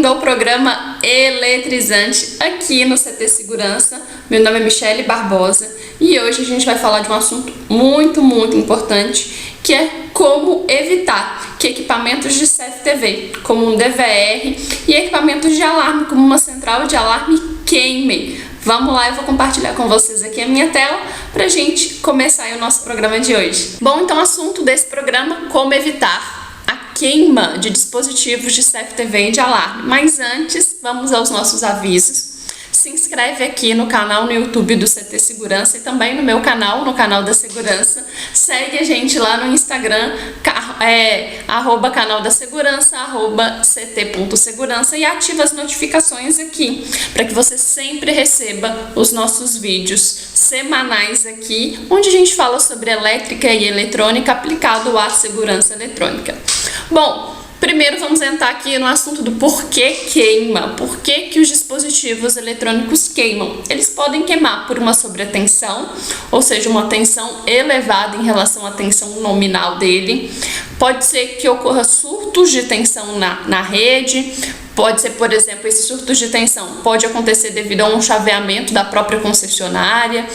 bem-vindo ao programa eletrizante aqui no CT Segurança. Meu nome é Michele Barbosa e hoje a gente vai falar de um assunto muito importante, que é como evitar que equipamentos de CFTV, como um DVR, e equipamentos de alarme, como uma central de alarme, queimem. Vamos lá, eu vou compartilhar com vocês aqui a minha tela pra gente começar aí o nosso programa de hoje. Bom, então o assunto desse programa, como evitar a queima de dispositivos de CFTV e de alarme. Mas antes, vamos aos nossos avisos. Se inscreve aqui no canal no YouTube do CT Segurança e também no meu canal, no canal da Segurança. Segue a gente lá no Instagram, @canal da Segurança, @ct.segurança, e ativa as notificações aqui, para que você sempre receba os nossos vídeos semanais aqui, onde a gente fala sobre elétrica e eletrônica aplicado à segurança eletrônica. Bom, primeiro vamos entrar aqui no assunto do porquê queima. Por que os dispositivos eletrônicos queimam? Eles podem queimar por uma sobretensão, ou seja, uma tensão elevada em relação à tensão nominal dele. Pode ser que ocorra surtos de tensão na rede. Pode ser, por exemplo, esses surtos de tensão pode acontecer devido a um chaveamento da própria concessionária,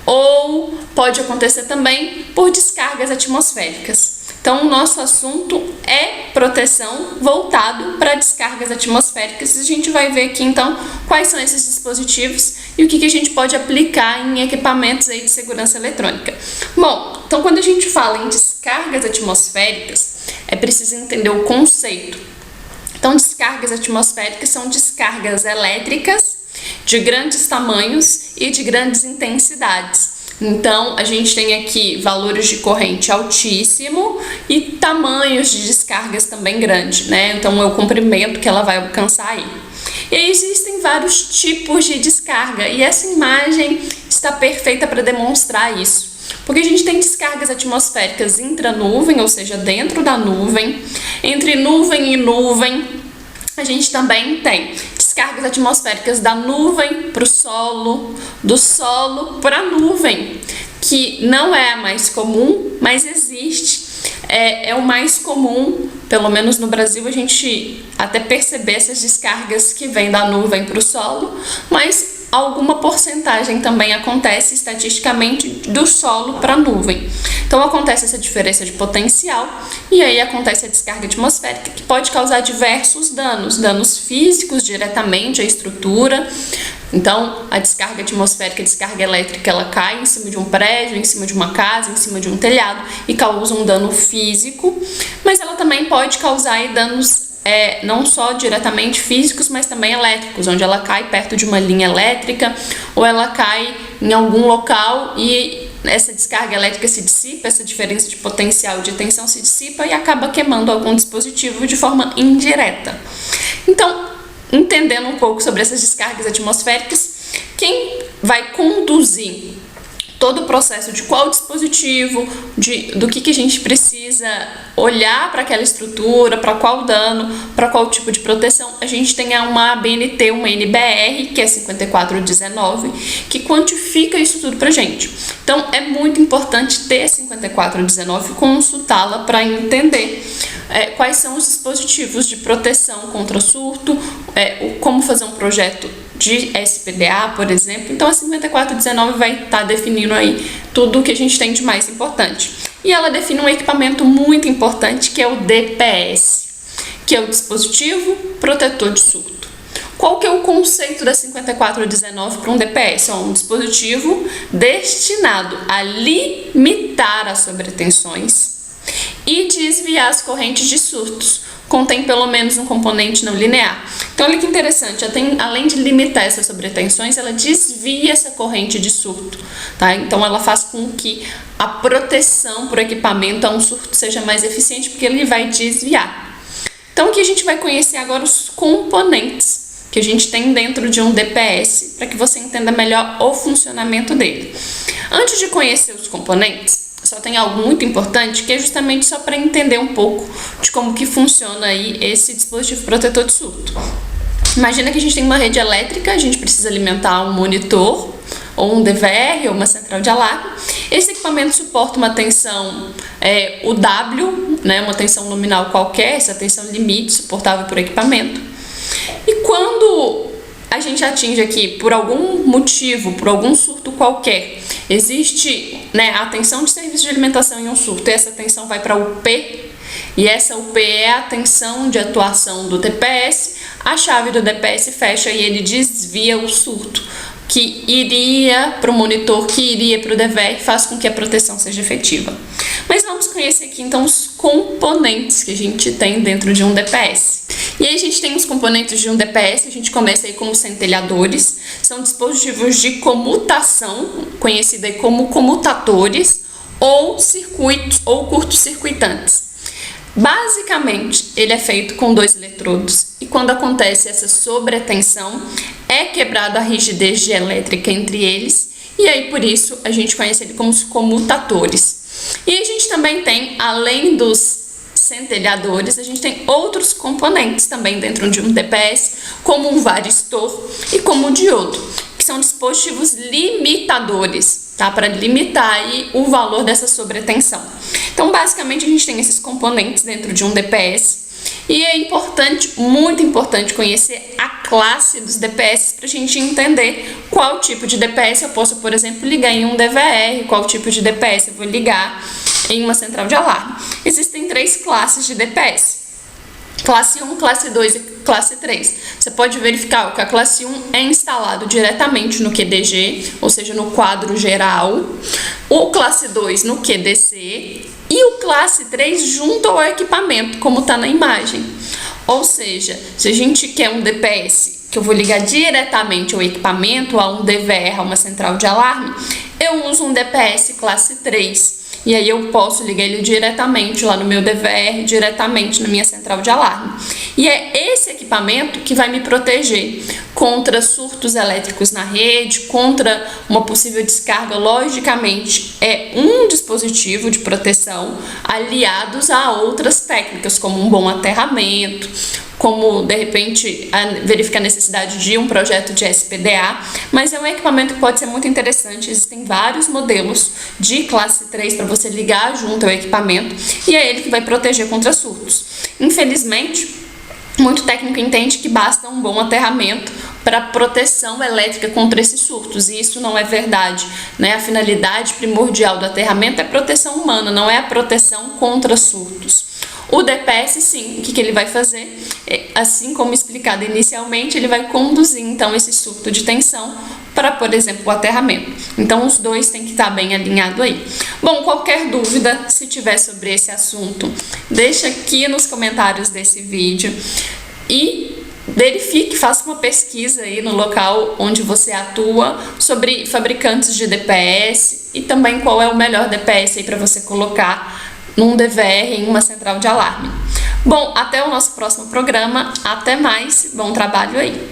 ou pode acontecer também por descargas atmosféricas. Então, o nosso assunto é proteção voltado para descargas atmosféricas. A gente vai ver aqui, então, quais são esses dispositivos e o que a gente pode aplicar em equipamentos aí de segurança eletrônica. Bom, então, quando a gente fala em descargas atmosféricas, é preciso entender o conceito. Então, descargas atmosféricas são descargas elétricas de grandes tamanhos e de grandes intensidades. Então, a gente tem aqui valores de corrente altíssimo e tamanhos de descargas também grandes, né? Então, é o comprimento que ela vai alcançar aí. E aí existem vários tipos de descarga e essa imagem está perfeita para demonstrar isso. Porque a gente tem descargas atmosféricas intranuvem, ou seja, dentro da nuvem. Entre nuvem e nuvem, a gente também tem descargas atmosféricas da nuvem para o solo, do solo para a nuvem, que não é a mais comum, mas existe. É o mais comum, pelo menos no Brasil, a gente até perceber essas descargas que vêm da nuvem para o solo, mas alguma porcentagem também acontece estatisticamente do solo para a nuvem. Então acontece essa diferença de potencial e aí acontece a descarga atmosférica, que pode causar diversos danos físicos diretamente à estrutura. Então a descarga atmosférica, a descarga elétrica, ela cai em cima de um prédio, em cima de uma casa, em cima de um telhado e causa um dano físico, mas ela também pode causar aí danos não só diretamente físicos, mas também elétricos, onde ela cai perto de uma linha elétrica ou ela cai em algum local e essa descarga elétrica se dissipa, essa diferença de potencial de tensão se dissipa e acaba queimando algum dispositivo de forma indireta. Então, entendendo um pouco sobre essas descargas atmosféricas, quem vai conduzir todo o processo de qual dispositivo, do que a gente precisa olhar para aquela estrutura, para qual dano, para qual tipo de proteção, a gente tem uma ABNT, uma NBR, que é 5419, que quantifica isso tudo para gente. Então, é muito importante ter 5419 e consultá-la para entender quais são os dispositivos de proteção contra surto, como fazer um projeto de SPDA, por exemplo. Então, a 5419 vai estar definindo aí tudo o que a gente tem de mais importante. E ela define um equipamento muito importante, que é o DPS, que é o dispositivo protetor de surto. Qual que é o conceito da 5419 para um DPS? É um dispositivo destinado a limitar as sobretensões e desviar as correntes de surtos. Contém pelo menos um componente não linear. Então, olha que interessante, além de limitar essas sobretensões, ela desvia essa corrente de surto, tá? Então, ela faz com que a proteção por equipamento a um surto seja mais eficiente, porque ele vai desviar. Então, aqui a gente vai conhecer agora os componentes que a gente tem dentro de um DPS, para que você entenda melhor o funcionamento dele. Antes de conhecer os componentes, só tem algo muito importante, que é justamente só para entender um pouco de como que funciona aí esse dispositivo protetor de surto. Imagina que a gente tem uma rede elétrica, a gente precisa alimentar um monitor, ou um DVR, ou uma central de alarme. Esse equipamento suporta uma tensão, o W, né, uma tensão nominal qualquer, essa tensão limite suportável por equipamento. E quando a gente atinge aqui, por algum motivo, por algum surto qualquer, existe, né, a atenção de serviço de alimentação em um surto, e essa atenção vai para a UP, e essa UP é a atenção de atuação do DPS, a chave do DPS fecha e ele desvia o surto, que iria para o monitor, que iria para o DVR, faz com que a proteção seja efetiva. Mas vamos conhecer aqui então os componentes que a gente tem dentro de um DPS. E aí a gente tem os componentes de um DPS, a gente começa aí com os centelhadores, são dispositivos de comutação, conhecidos aí como comutatores, ou circuitos ou curto-circuitantes. Basicamente, ele é feito com 2 eletrodos e quando acontece essa sobretensão, é quebrada a rigidez dielétrica entre eles e aí por isso a gente conhece ele como os comutatores. E a gente também tem, além dos centelhadores, a gente tem outros componentes também dentro de um DPS, como um varistor e como o diodo, que são dispositivos limitadores, tá? Para limitar aí o valor dessa sobretensão. Então, basicamente, a gente tem esses componentes dentro de um DPS e é importante, muito importante, conhecer a classe dos DPS para a gente entender qual tipo de DPS eu posso, por exemplo, ligar em um DVR, qual tipo de DPS eu vou ligar em uma central de alarme. Existem 3 classes de DPS. Classe 1, classe 2 e classe 3. Você pode verificar que a classe 1 é instalado diretamente no QDG, ou seja, no quadro geral. O classe 2 no QDC e o classe 3 junto ao equipamento, como está na imagem. Ou seja, se a gente quer um DPS que eu vou ligar diretamente ao equipamento, a um DVR, a uma central de alarme, eu uso um DPS classe 3. E aí eu posso ligar ele diretamente lá no meu DVR, diretamente na minha central de alarme. E é esse equipamento que vai me proteger contra surtos elétricos na rede, contra uma possível descarga. Logicamente, é um dispositivo de proteção aliados a outras técnicas, como um bom aterramento, como, de repente, verificar a necessidade de um projeto de SPDA, mas é um equipamento que pode ser muito interessante. Existem vários modelos de classe 3 para você ligar junto ao equipamento e é ele que vai proteger contra surtos. Infelizmente, muito técnico entende que basta um bom aterramento para proteção elétrica contra esses surtos, e isso não é verdade, né? A finalidade primordial do aterramento é proteção humana, não é a proteção contra surtos. O DPS, sim, o que ele vai fazer? Assim como explicado inicialmente, ele vai conduzir, então, esse surto de tensão para, por exemplo, o aterramento. Então, os dois têm que estar bem alinhados aí. Bom, qualquer dúvida, se tiver sobre esse assunto, deixa aqui nos comentários desse vídeo e verifique, faça uma pesquisa aí no local onde você atua sobre fabricantes de DPS e também qual é o melhor DPS aí para você colocar num DVR em uma central de alarme. Bom, até o nosso próximo programa. Até mais. Bom trabalho aí.